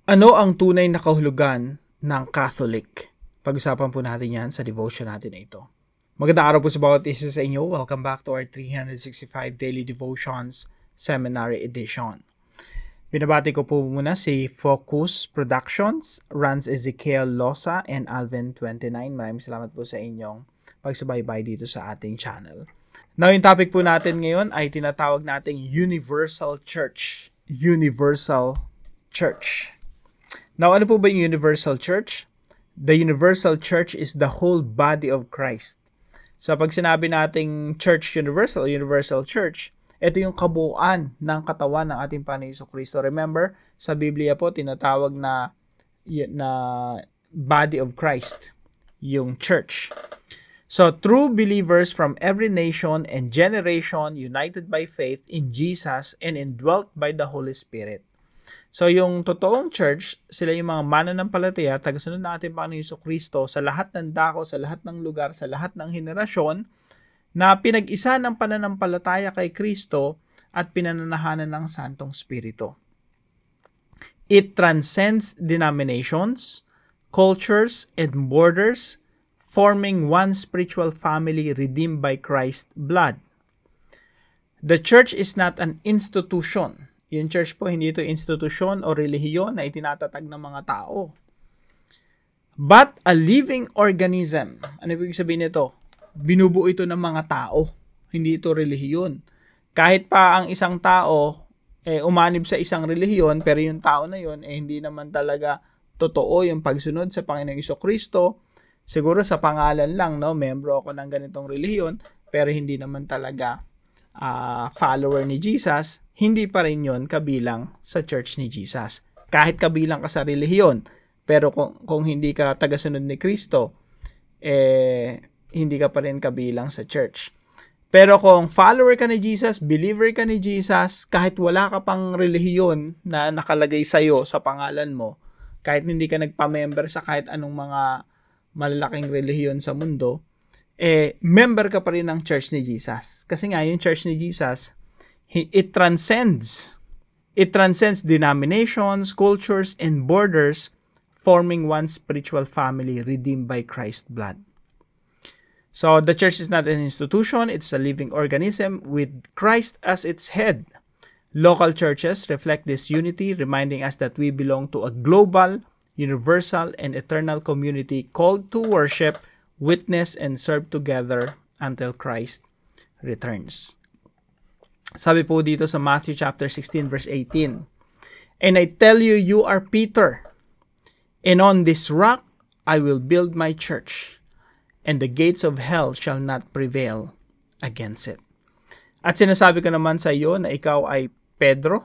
Ano ang tunay na kahulugan ng Catholic? Pag-usapan po natin yan sa devotion natin na ito. Magandang araw po sa bawat isa sa inyo. Welcome back to our 365 Daily Devotions Seminary Edition. Binabati ko po muna si Focus Productions, Rans Ezekiel Losa, and Alvin29. Maraming salamat po sa inyong pagsubaybay dito sa ating channel. Now, yung topic po natin ngayon ay tinatawag nating Universal Church. Universal Church. Now, ano po ba yung Universal Church? The Universal Church is the whole body of Christ. So, pag sinabi nating Church Universal, Universal Church, ito yung kabuuan ng katawan ng ating Panginoon Jesucristo. Remember, sa Biblia po, tinatawag na body of Christ, yung church. So, true believers from every nation and generation united by faith in Jesus and indwelt by the Holy Spirit. So, yung totoong church, sila yung mga mananampalataya, tagasunod na ating Panginoon Jesucristo sa lahat ng dako, sa lahat ng lugar, sa lahat ng henerasyon, na pinag-isa ng pananampalataya kay Kristo at pinananahanan ng Santong Espiritu. It transcends denominations, cultures, and borders, forming one spiritual family redeemed by Christ's blood. The church is not an institution. Yung church po, hindi ito institusyon o relihiyon na itinatatag ng mga tao. But a living organism. Ano ibig sabihin nito? Binubuo ito ng mga tao. Hindi ito relihiyon. Kahit pa ang isang tao umanib sa isang relihiyon, pero yung tao na yun hindi naman talaga totoo yung pagsunod sa Panginoong Jesucristo. Siguro sa pangalan lang, no, membro ako ng ganitong relihiyon, pero hindi naman talaga follower ni Jesus, hindi pa rin yun kabilang sa church ni Jesus. Kahit kabilang ka sa relihiyon, pero kung hindi ka tagasunod ni Kristo, hindi ka pa rin kabilang sa church. Pero kung follower ka ni Jesus, believer ka ni Jesus, kahit wala ka pang relihiyon na nakalagay sa'yo sa pangalan mo, kahit hindi ka nagpa-member sa kahit anong mga malalaking relihiyon sa mundo, member ka pa rin ng church ni Jesus. Kasi nga, yung church ni Jesus, it transcends denominations, cultures, and borders, forming one spiritual family redeemed by Christ's blood. So, the church is not an institution, it's a living organism with Christ as its head. Local churches reflect this unity, reminding us that we belong to a global, universal, and eternal community called to worship, witness, and serve together until Christ returns. Sabi po dito sa Matthew chapter 16 verse 18, "And I tell you, you are Peter, and on this rock I will build my church, and the gates of hell shall not prevail against it." At sinasabi ko naman sa iyo na ikaw ay Pedro,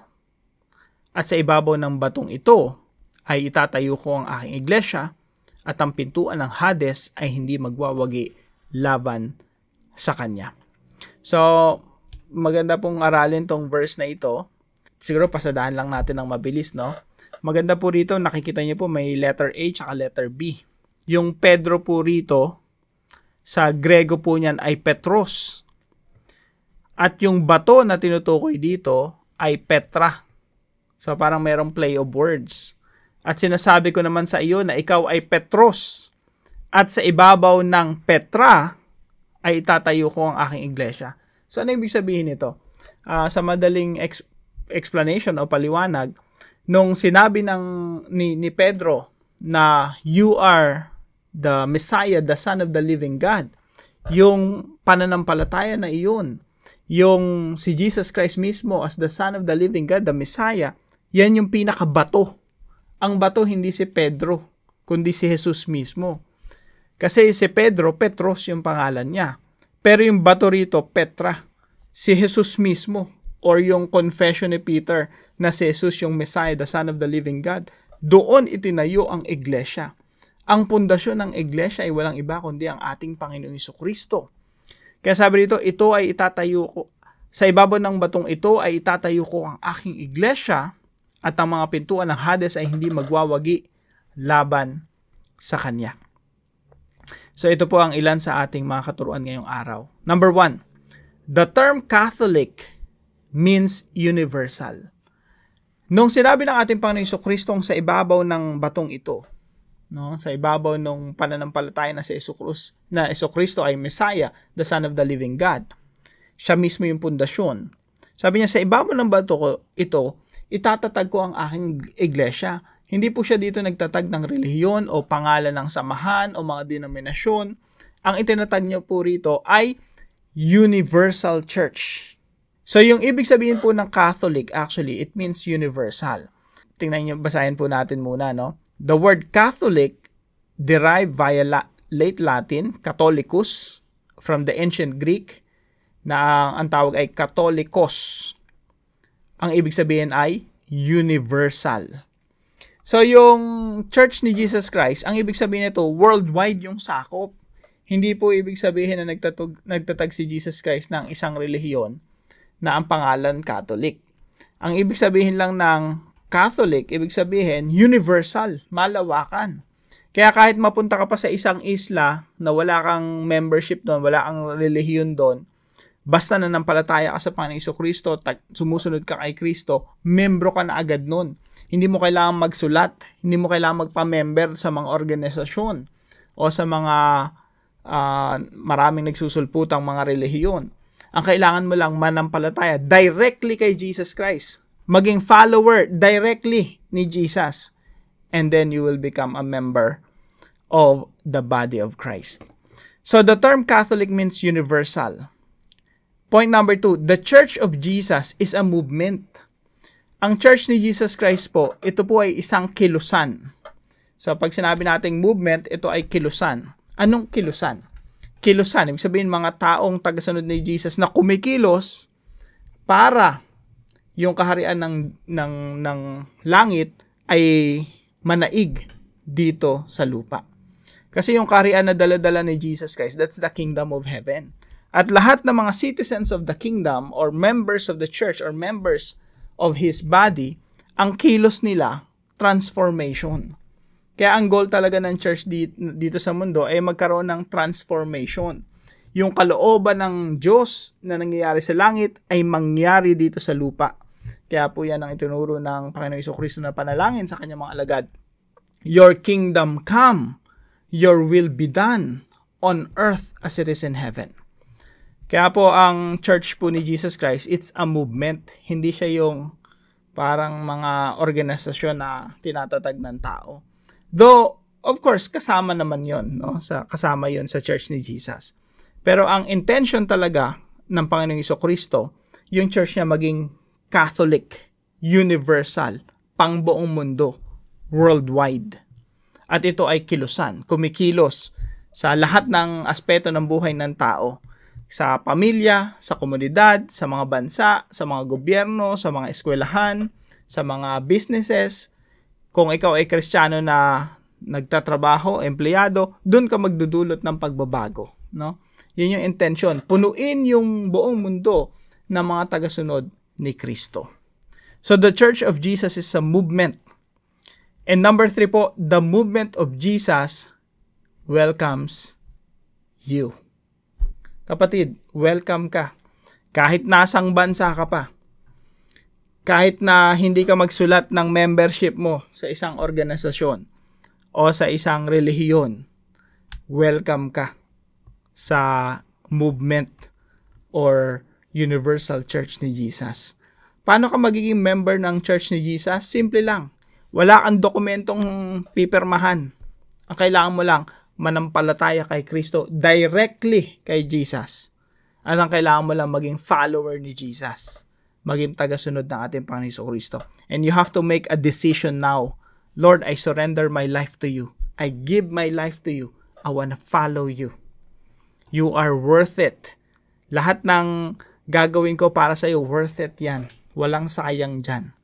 at sa ibabaw ng batong ito ay itatayo ko ang aking iglesia, at ang pintuan ng Hades ay hindi magwawagi laban sa kanya. So, maganda pong aralin tong verse na ito. Siguro pasadahan lang natin ng mabilis, no? Maganda po rito, nakikita niyo po may letter A at letter B. Yung Pedro po rito, sa Grego po niyan ay Petros. At yung bato na tinutukoy dito ay Petra. So, parang merong play of words. At sinasabi ko naman sa iyo na ikaw ay Petros, at sa ibabaw ng Petra ay itatayo ko ang aking iglesia. So, ano ibig sabihin nito? Sa madaling explanation o paliwanag, nung sinabi ni Pedro na you are the Messiah, the Son of the living God, yung pananampalataya na iyon, yung si Jesus Christ mismo as the Son of the living God, the Messiah, yan yung pinakabato. Ang bato hindi si Pedro, kundi si Jesus mismo. Kasi si Pedro, Petros yung pangalan niya. Pero yung bato rito, Petra, si Jesus mismo. Or yung confession ni Peter na si Jesus yung Messiah, the Son of the living God. Doon itinayo ang iglesia. Ang pundasyon ng iglesia ay walang iba kundi ang ating Panginoong Jesucristo. Kaya sabi dito, ito ay itatayo ko. Sa ibabaw ng batong ito ay itatayo ko ang aking iglesia, at ang mga pintuan ng Hades ay hindi magwawagi laban sa kanya. So ito po ang ilan sa ating mga katuruan ngayong araw. Number 1, the term Catholic means universal. Nung sinabi ng ating Panginoong Jesucristong sa ibabaw ng batong ito, no, sa ibabaw ng pananampalataya na si Jesucristo ay Messiah, the Son of the Living God, siya mismo yung pundasyon. Sabi niya, sa ibabaw ng bato ko ito, itatatag ko ang aking iglesia. Hindi po siya dito nagtatag ng relihiyon o pangalan ng samahan o mga denominasyon. Ang itinatag niya po rito ay Universal Church. So, yung ibig sabihin po ng Catholic, actually, it means universal. Tingnan nyo, basahin po natin muna, no? The word Catholic derived via late Latin, Catholicus, from the ancient Greek, na ang tawag ay Catholicos. Ang ibig sabihin ay universal. So, yung Church ni Jesus Christ, ang ibig sabihin nito, worldwide yung sakop. Hindi po ibig sabihin na nagtatag si Jesus Christ ng isang relihiyon na ang pangalan Catholic. Ang ibig sabihin lang ng Catholic, ibig sabihin universal, malawakan. Kaya kahit mapunta ka pa sa isang isla na wala kang membership doon, wala kang relihiyon doon, basta nanampalataya ka sa Panginoong Jesucristo, sumusunod ka kay Kristo, membro ka na agad noon. Hindi mo kailangan magsulat, hindi mo kailangan magpa-member sa mga organisasyon o sa mga maraming nagsusulputang mga relihiyon. Ang kailangan mo lang manampalataya directly kay Jesus Christ. Maging follower directly ni Jesus. And then you will become a member of the body of Christ. So the term Catholic means universal. Point number 2, the Church of Jesus is a movement. Ang Church ni Jesus Christ po, ito po ay isang kilusan. So pag sinabi nating movement, ito ay kilusan. Anong kilusan? Kilusan, ibig sabihin mga taong tagasunod ni Jesus na kumikilos para yung kaharian ng langit ay manaig dito sa lupa. Kasi yung kaharian na dala-dala ni Jesus Christ, that's the kingdom of heaven. At lahat ng mga citizens of the kingdom or members of the church or members of His body, ang kilos nila, transformation. Kaya ang goal talaga ng church dito sa mundo ay magkaroon ng transformation. Yung kalooban ng Diyos na nangyayari sa langit ay mangyari dito sa lupa. Kaya po yan ang itinuro ng Panginoong Jesucristo na panalangin sa kanyang mga alagad. Your kingdom come, your will be done on earth as it is in heaven. Kaya po ang church po ni Jesus Christ, it's a movement. Hindi siya yung parang mga organisasyon na tinatatag ng tao. Though, of course, kasama naman yon, no? Kasama yon sa church ni Jesus. Pero ang intention talaga ng Panginoong Jesucristo, yung church niya maging Catholic, universal, pang buong mundo, worldwide. At ito ay kilusan, kumikilos sa lahat ng aspeto ng buhay ng tao. Sa pamilya, sa komunidad, sa mga bansa, sa mga gobyerno, sa mga eskwelahan, sa mga businesses. Kung ikaw ay Kristiyano na nagtatrabaho, empleyado, doon ka magdudulot ng pagbabago, no? Yun yung intention. Punuin yung buong mundo ng mga tagasunod ni Kristo. So the Church of Jesus is a movement. And number 3 po, the movement of Jesus welcomes you. Kapatid, welcome ka. Kahit nasang bansa ka pa. Kahit na hindi ka magsulat ng membership mo sa isang organisasyon o sa isang relihiyon, welcome ka sa movement or Universal Church ni Jesus. Paano ka magiging member ng Church ni Jesus? Simple lang. Wala kang dokumentong pipirmahan. Ang kailangan mo lang, manampalataya kay Kristo directly kay Jesus. At ang kailangan mo lang maging follower ni Jesus. Maging tagasunod ng ating Panginoon Jesucristo. And you have to make a decision now. Lord, I surrender my life to you. I give my life to you. I want to follow you. You are worth it. Lahat ng gagawin ko para sa iyo, worth it yan. Walang sayang dyan.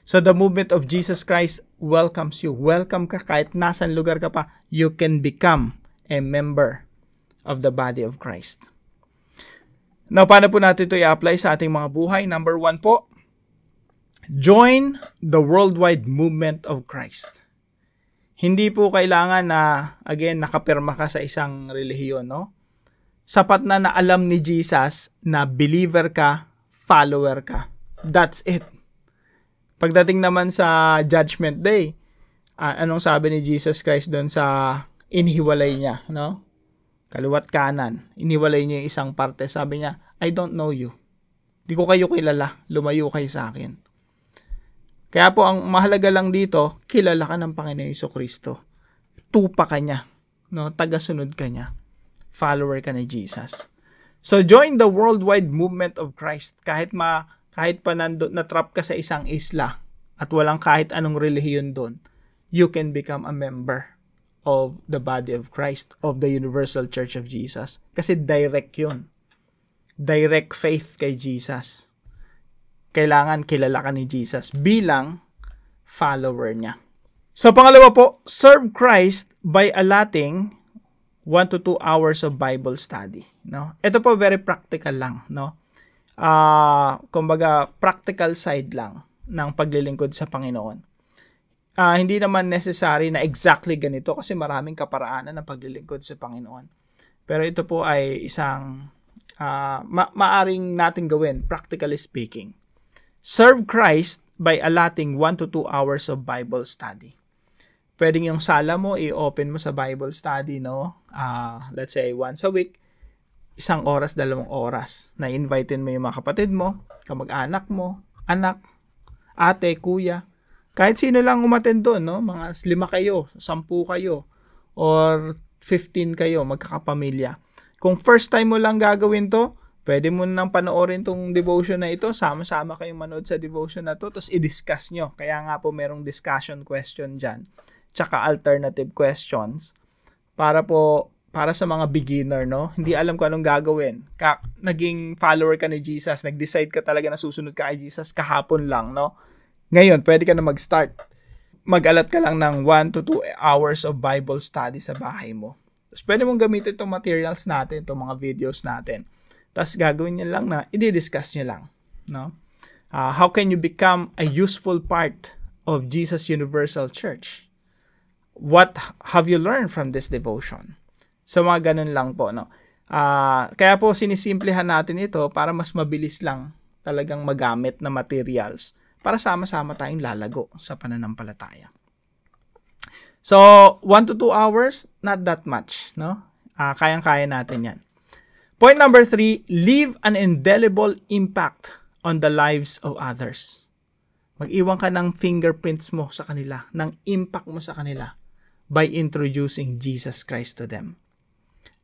So the movement of Jesus Christ welcomes you. Welcome ka kahit nasan lugar ka pa. You can become a member of the body of Christ. Now, paano po natin ito i-apply sa ating mga buhay? Number 1 po, join the worldwide movement of Christ. Hindi po kailangan na, again, nakapirma ka sa isang relihiyon, no? Sapat na alam ni Jesus na believer ka, follower ka. That's it. Pagdating naman sa Judgment Day, anong sabi ni Jesus Christ doon sa inihiwalay niya, no? Kaliwat kanan, inihiwalay niya yung isang parte. Sabi niya, I don't know you. Di ko kayo kilala. Lumayo kayo sa akin. Kaya po, ang mahalaga lang dito, kilala ka ng Panginoon Jesucristo. Tupa ka niya. No? Tagasunod ka niya. Follower ka ni Jesus. So, join the worldwide movement of Christ. Kahit pa na-trap ka sa isang isla at walang kahit anong relihiyon doon, you can become a member of the body of Christ, of the Universal Church of Jesus. Kasi direct yun. Direct faith kay Jesus. Kailangan kilala ka ni Jesus bilang follower niya. So, pangalawa po, serve Christ by allotting 1 to 2 hours of Bible study. No? Ito po very practical lang. No? Kumbaga, practical side lang ng paglilingkod sa Panginoon. Hindi naman necessary na exactly ganito kasi maraming kaparaanan ng paglilingkod sa Panginoon. Pero ito po ay isang maaring natin gawin, practically speaking. Serve Christ by allotting 1 to 2 hours of Bible study. Pwedeng yung sala mo, i-open mo sa Bible study, no? Let's say, once a week, 1 oras, 2 oras. Na-invitein mo yung mga kapatid mo, kamag-anak mo, anak, ate, kuya. Kahit sino lang umattend doon, no? Mga 5 kayo, 10 kayo, or 15 kayo, magkakapamilya. Kung first time mo lang gagawin to, pwede mo nang panoorin tong devotion na ito, sama-sama kayong manood sa devotion na to, tapos i-discuss nyo. Kaya nga po merong discussion question dyan, tsaka alternative questions, para sa mga beginner, no? Hindi alam kung anong gagawin. Naging follower ka ni Jesus, nag-decide ka talaga na susunod ka kay Jesus kahapon lang, no? Ngayon, pwede ka na mag-start. Mag-alat ka lang ng 1 to 2 hours of Bible study sa bahay mo. Tapos pwede mong gamitin itong materials natin, itong mga videos natin. Tapos gagawin niya lang na, i-discuss niya lang. No? How can you become a useful part of Jesus Universal Church? What have you learned from this devotion? So mga ganun lang po. No? Kaya po sinisimplehan natin ito para mas mabilis lang talagang magamit na materials para sama-sama tayong lalago sa pananampalataya. So, 1 to 2 hours, not that much, no? Kayang-kaya natin yan. Point number 3, leave an indelible impact on the lives of others. Mag-iwan ka ng fingerprints mo sa kanila, ng impact mo sa kanila by introducing Jesus Christ to them.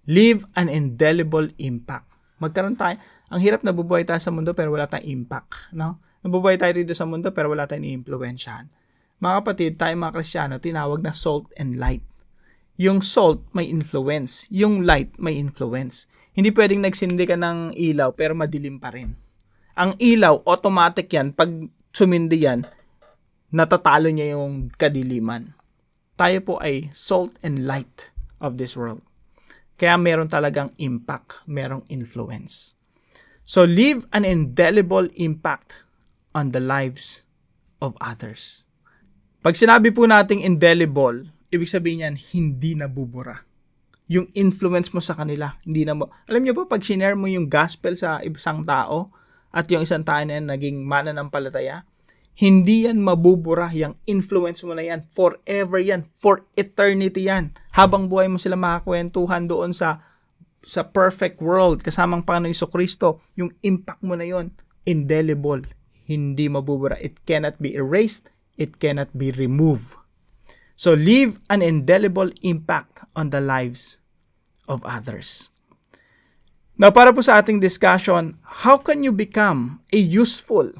Leave an indelible impact. Magkaroon tayo, ang hirap na bubuhay tayo sa mundo pero wala tayong impact, no? Nabubuhay tayo dito sa mundo pero wala tayong i-influensyahan. Mga kapatid, tayo mga Kristiyano, tinawag na salt and light. Yung salt may influence, yung light may influence. Hindi pwedeng nagsindi ka ng ilaw pero madilim pa rin. Ang ilaw, automatic yan. Pag sumindi yan, natatalo niya yung kadiliman. Tayo po ay salt and light of this world. Kaya meron talagang impact, merong influence. So leave an indelible impact on the lives of others. Pag sinabi po nating indelible, ibig sabihin yan, hindi nabubura. Yung influence mo sa kanila, hindi na mo. Alam niyo ba, pag sinare mo yung gospel sa isang tao, at yung isang tao na yan naging mananampalataya, hindi yan mabubura, yung influence mo na yan, forever yan, for eternity yan. Habang buhay mo sila makakwentuhan doon sa perfect world, kasamang Panginoong Jesucristo, yung impact mo na yon, indelible. Hindi mabubura. It cannot be erased. It cannot be removed. So, leave an indelible impact on the lives of others. Now, para po sa ating discussion, how can you become a useful?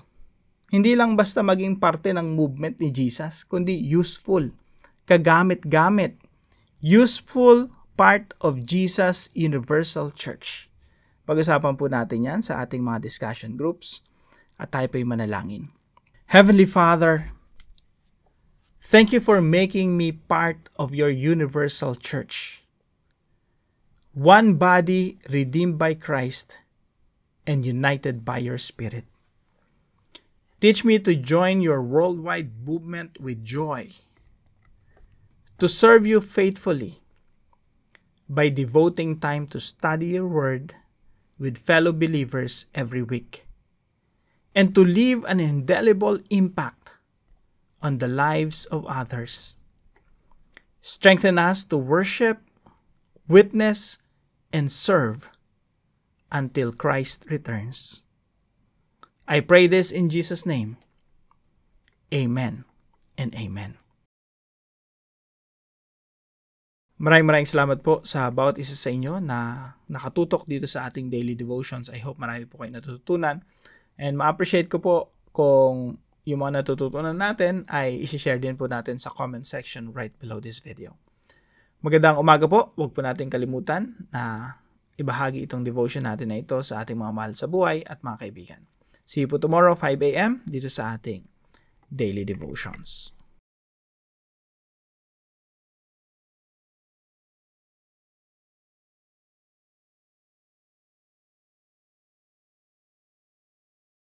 Hindi lang basta maging parte ng movement ni Jesus, kundi useful. Kagamit-gamit. Useful part of Jesus Universal Church. Pag-usapan po natin yan sa ating mga discussion groups. At tayo po'y manalangin. Heavenly Father, thank you for making me part of your universal church. One body redeemed by Christ and united by your Spirit. Teach me to join your worldwide movement with joy, to serve you faithfully by devoting time to study your word with fellow believers every week, and to leave an indelible impact on the lives of others. Strengthen us to worship, witness, and serve until Christ returns. I pray this in Jesus' name. Amen and amen. Maraming salamat po sa bawat isa sa inyo na nakatutok dito sa ating daily devotions. I hope marami po kayo natututunan. And ma-appreciate ko po kung yung mga natututunan natin ay isi-share din po natin sa comment section right below this video. Magandang umaga po. Huwag po natin kalimutan na ibahagi itong devotion natin na ito sa ating mga mahal sa buhay at mga kaibigan. See you po tomorrow 5 a.m. dito sa ating daily devotions.